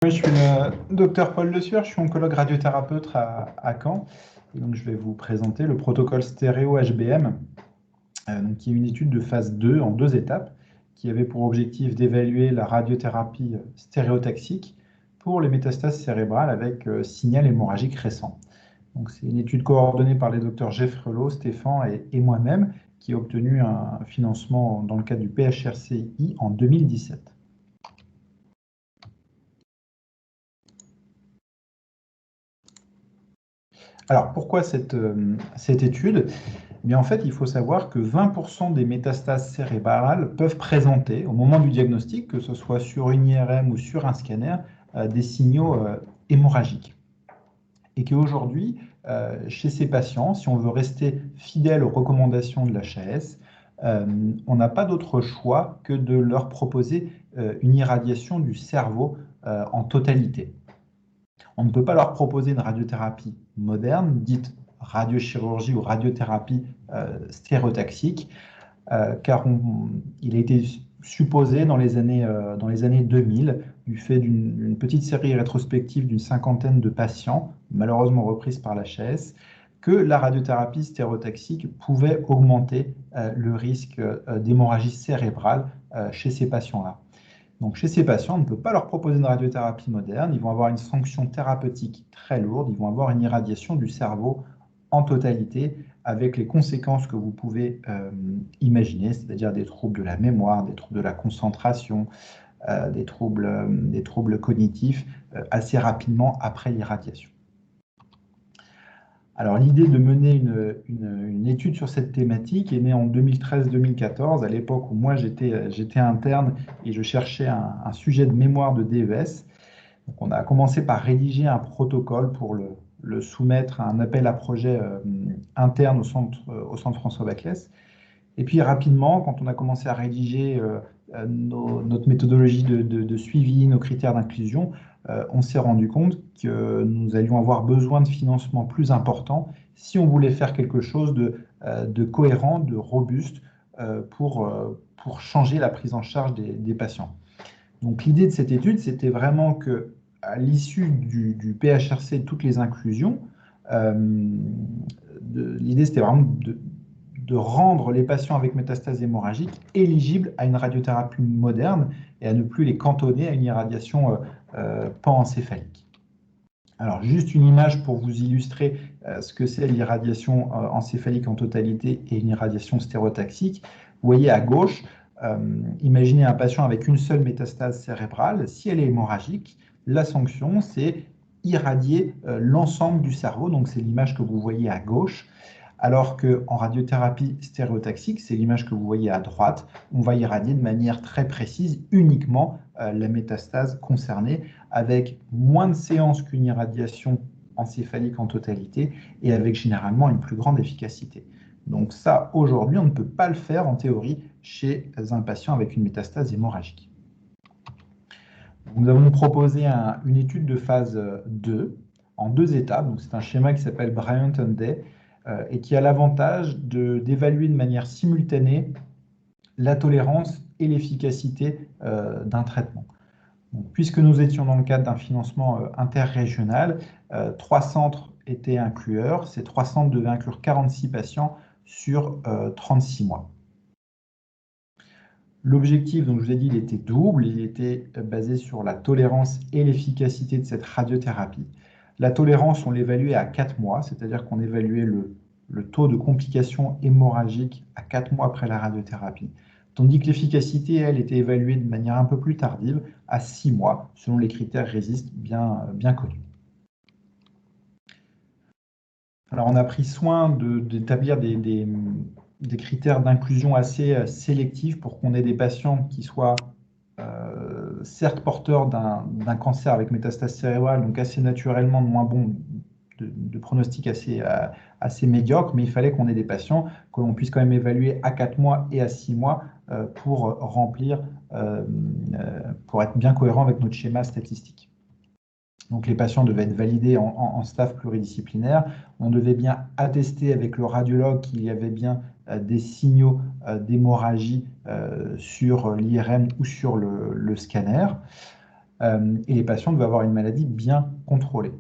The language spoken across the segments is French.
Oui, je suis le docteur Paul Le Sueur, je suis oncologue radiothérapeute à Caen. Et donc, je vais vous présenter le protocole stéréo HBM, qui est une étude de phase 2 en 2 étapes, qui avait pour objectif d'évaluer la radiothérapie stéréotaxique pour les métastases cérébrales avec signal hémorragique récent. Donc, c'est une étude coordonnée par les docteurs Geffrelot, Stéphane et moi-même, qui a obtenu un financement dans le cadre du PHRCI en 2017. Alors, pourquoi cette étude? Eh bien, en fait, il faut savoir que 20% des métastases cérébrales peuvent présenter, au moment du diagnostic, que ce soit sur une IRM ou sur un scanner, des signaux hémorragiques. Et qu'aujourd'hui, chez ces patients, si on veut rester fidèle aux recommandations de l'HAS, on n'a pas d'autre choix que de leur proposer une irradiation du cerveau en totalité. On ne peut pas leur proposer une radiothérapie moderne, dite radiochirurgie ou radiothérapie stéréotaxique, car il a été supposé dans les années 2000, du fait d'une petite série rétrospective d'une cinquantaine de patients, malheureusement reprise par la l'HAS, que la radiothérapie stéréotaxique pouvait augmenter le risque d'hémorragie cérébrale chez ces patients-là. Donc, chez ces patients, on ne peut pas leur proposer une radiothérapie moderne. Ils vont avoir une sanction thérapeutique très lourde. Ils vont avoir une irradiation du cerveau en totalité, avec les conséquences que vous pouvez imaginer, c'est-à-dire des troubles de la mémoire, des troubles de la concentration, des troubles cognitifs assez rapidement après l'irradiation. Alors, l'idée de mener une étude sur cette thématique est née en 2013-2014, à l'époque où moi j'étais interne et je cherchais un sujet de mémoire de DES. Donc, on a commencé par rédiger un protocole pour le soumettre à un appel à projet interne au centre François Baclès. Et puis rapidement, quand on a commencé à rédiger notre méthodologie de suivi, nos critères d'inclusion, on s'est rendu compte que nous allions avoir besoin de financement plus important si on voulait faire quelque chose de cohérent, de robuste pour changer la prise en charge des patients. Donc l'idée de cette étude, c'était vraiment que à l'issue du PHRC de toutes les inclusions, l'idée c'était vraiment de rendre les patients avec métastases hémorragiques éligibles à une radiothérapie moderne et à ne plus les cantonner à une irradiation panencéphalique. Alors, juste une image pour vous illustrer ce que c'est l'irradiation encéphalique en totalité et une irradiation stéréotaxique. Vous voyez à gauche, imaginez un patient avec une seule métastase cérébrale. Si elle est hémorragique, la sanction, c'est irradier l'ensemble du cerveau. Donc, c'est l'image que vous voyez à gauche. Alors qu'en radiothérapie stéréotaxique, c'est l'image que vous voyez à droite, on va irradier de manière très précise uniquement la métastase concernée, avec moins de séances qu'une irradiation encéphalique en totalité et avec généralement une plus grande efficacité. Donc ça, aujourd'hui, on ne peut pas le faire en théorie chez un patient avec une métastase hémorragique. Nous avons proposé une étude de phase 2 en 2 étapes. C'est un schéma qui s'appelle Bryant and Day et qui a l'avantage d'évaluer de manière simultanée la tolérance et l'efficacité d'un traitement. Donc, puisque nous étions dans le cadre d'un financement interrégional, 3 centres étaient inclueurs. Ces 3 centres devaient inclure 46 patients sur 36 mois. L'objectif, donc je vous ai dit, il était double. Il était basé sur la tolérance et l'efficacité de cette radiothérapie. La tolérance, on l'évaluait à 4 mois, c'est-à-dire qu'on évaluait le taux de complications hémorragiques à 4 mois après la radiothérapie. Tandis que l'efficacité, elle, était évaluée de manière un peu plus tardive, à 6 mois, selon les critères RECIST bien connus. Alors, on a pris soin d'établir des critères d'inclusion assez sélectifs pour qu'on ait des patients qui soient certes porteurs d'un cancer avec métastase cérébrale, donc assez naturellement moins bon, de pronostic assez médiocre, mais il fallait qu'on ait des patients que l'on puisse quand même évaluer à 4 mois et à 6 mois pour être bien cohérent avec notre schéma statistique. Donc les patients devaient être validés en staff pluridisciplinaire. On devait bien attester avec le radiologue qu'il y avait bien des signaux d'hémorragie sur l'IRM ou sur le scanner. et les patients devaient avoir une maladie bien contrôlée.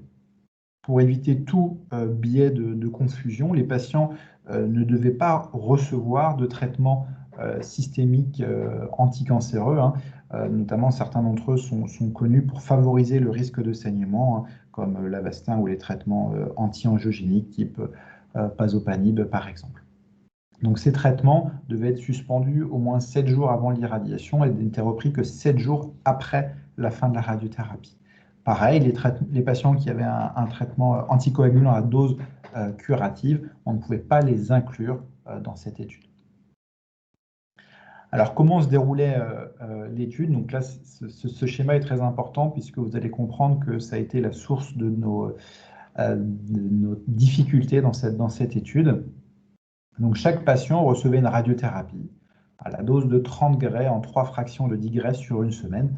Pour éviter tout biais de confusion, les patients ne devaient pas recevoir de traitement systémique anticancéreux, hein. Notamment, certains d'entre eux sont connus pour favoriser le risque de saignement, hein, comme l'Avastin ou les traitements anti-angiogéniques type Pazopanib, par exemple. Donc, ces traitements devaient être suspendus au moins 7 jours avant l'irradiation et n'étaient repris que 7 jours après la fin de la radiothérapie. Pareil, les patients qui avaient un traitement anticoagulant à dose curative, on ne pouvait pas les inclure dans cette étude. Alors, comment se déroulait l'étude? Donc là, ce schéma est très important puisque vous allez comprendre que ça a été la source de nos difficultés dans cette étude. Donc, chaque patient recevait une radiothérapie à la dose de 30 Gray en 3 fractions de 10 Gray sur une semaine.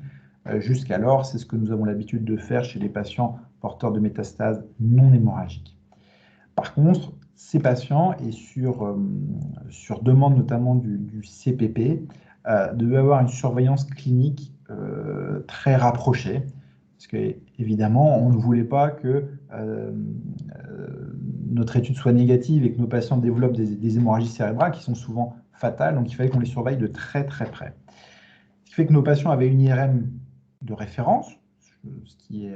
Jusqu'alors, c'est ce que nous avons l'habitude de faire chez les patients porteurs de métastases non hémorragiques. Par contre, ces patients, et sur demande notamment du CPP, devaient avoir une surveillance clinique très rapprochée, parce qu'évidemment, on ne voulait pas que notre étude soit négative et que nos patients développent des hémorragies cérébrales qui sont souvent fatales, donc il fallait qu'on les surveille de très très près. Ce qui fait que nos patients avaient une IRM de référence, ce qui est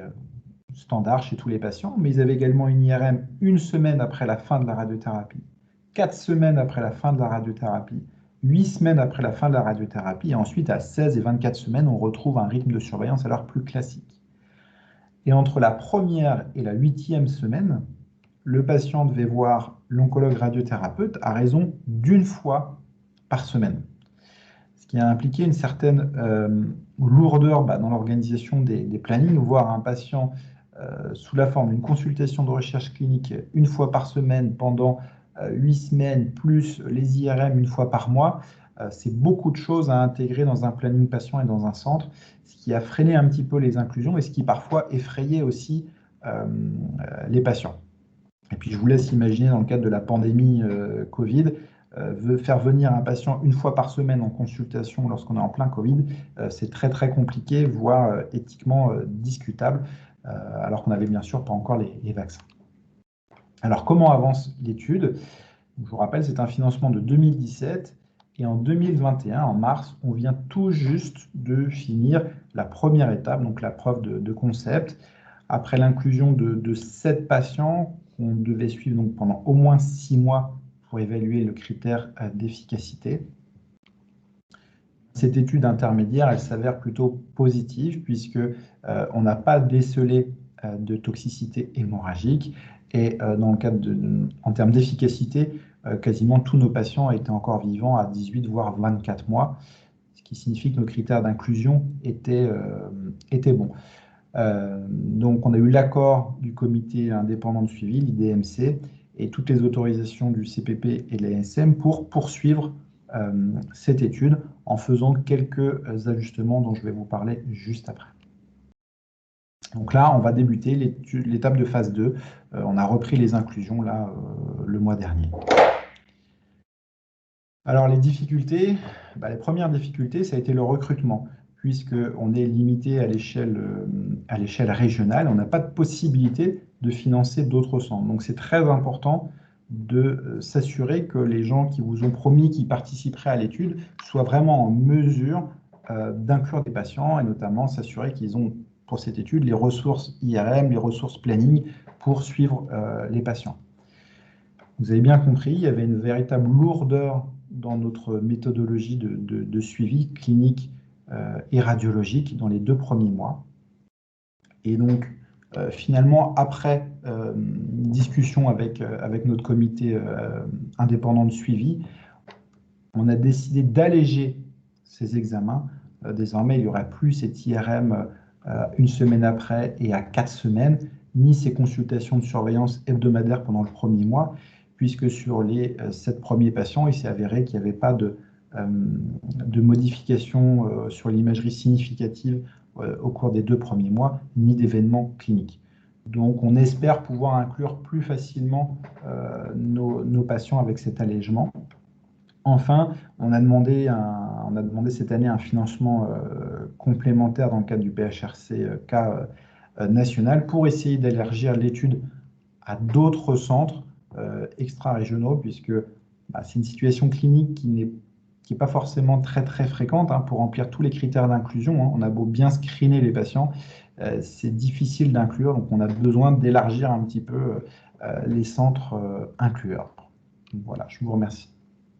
standard chez tous les patients, mais ils avaient également une IRM une semaine après la fin de la radiothérapie, 4 semaines après la fin de la radiothérapie, 8 semaines après la fin de la radiothérapie, et ensuite à 16 et 24 semaines, on retrouve un rythme de surveillance alors plus classique. Et entre la première et la 8e semaine, le patient devait voir l'oncologue radiothérapeute à raison d'1 fois par semaine, ce qui a impliqué une certaine lourdeur dans l'organisation des plannings. Voir un patient sous la forme d'une consultation de recherche clinique 1 fois par semaine pendant 8 semaines, plus les IRM 1 fois par mois, c'est beaucoup de choses à intégrer dans un planning patient et dans un centre, ce qui a freiné un petit peu les inclusions et ce qui parfois effrayait aussi les patients. Et puis je vous laisse imaginer, dans le cadre de la pandémie Covid, faire venir un patient 1 fois par semaine en consultation lorsqu'on est en plein Covid, c'est très très compliqué, voire éthiquement discutable, alors qu'on n'avait bien sûr pas encore les vaccins. Alors comment avance l'étude? Je vous rappelle, c'est un financement de 2017 et en 2021, en mars, on vient tout juste de finir la première étape, donc la preuve de concept, après l'inclusion de 7 patients qu'on devait suivre donc pendant au moins 6 mois pour évaluer le critère d'efficacité. Cette étude intermédiaire, elle s'avère plutôt positive puisque on n'a pas décelé de toxicité hémorragique et dans le cadre en termes d'efficacité, quasiment tous nos patients étaient encore vivants à 18 voire 24 mois, ce qui signifie que nos critères d'inclusion étaient bons. Donc on a eu l'accord du comité indépendant de suivi, l'IDMC, et toutes les autorisations du CPP et de l'ANSM pour poursuivre cette étude en faisant quelques ajustements dont je vais vous parler juste après. Donc là, on va débuter l'étape de phase 2. On a repris les inclusions là, le mois dernier. Alors les difficultés, les premières difficultés, ça a été le recrutement, puisqu'on est limité à l'échelle régionale, on n'a pas de possibilité de financer d'autres centres. Donc c'est très important de s'assurer que les gens qui vous ont promis qu'ils participeraient à l'étude soient vraiment en mesure d'inclure des patients et notamment s'assurer qu'ils ont pour cette étude les ressources IRM, les ressources planning pour suivre les patients. Vous avez bien compris, il y avait une véritable lourdeur dans notre méthodologie de suivi clinique et radiologique dans les 2 premiers mois. Et donc, finalement, après une discussion avec notre comité indépendant de suivi, on a décidé d'alléger ces examens. Désormais, il n'y aura plus cet IRM 1 semaine après et à 4 semaines, ni ces consultations de surveillance hebdomadaires pendant le premier mois, puisque sur les 7 premiers patients, il s'est avéré qu'il n'y avait pas de modification sur l'imagerie significative au cours des 2 premiers mois, ni d'événements cliniques. Donc, on espère pouvoir inclure plus facilement nos patients avec cet allègement. Enfin, on a demandé On a demandé cette année un financement complémentaire dans le cadre du PHRC-K national pour essayer d'élargir l'étude à d'autres centres extra-régionaux, puisque c'est une situation clinique qui n'est pas forcément très très fréquente pour remplir tous les critères d'inclusion. On a beau bien screener les patients, c'est difficile d'inclure, donc on a besoin d'élargir un petit peu les centres inclueurs. Voilà, je vous remercie.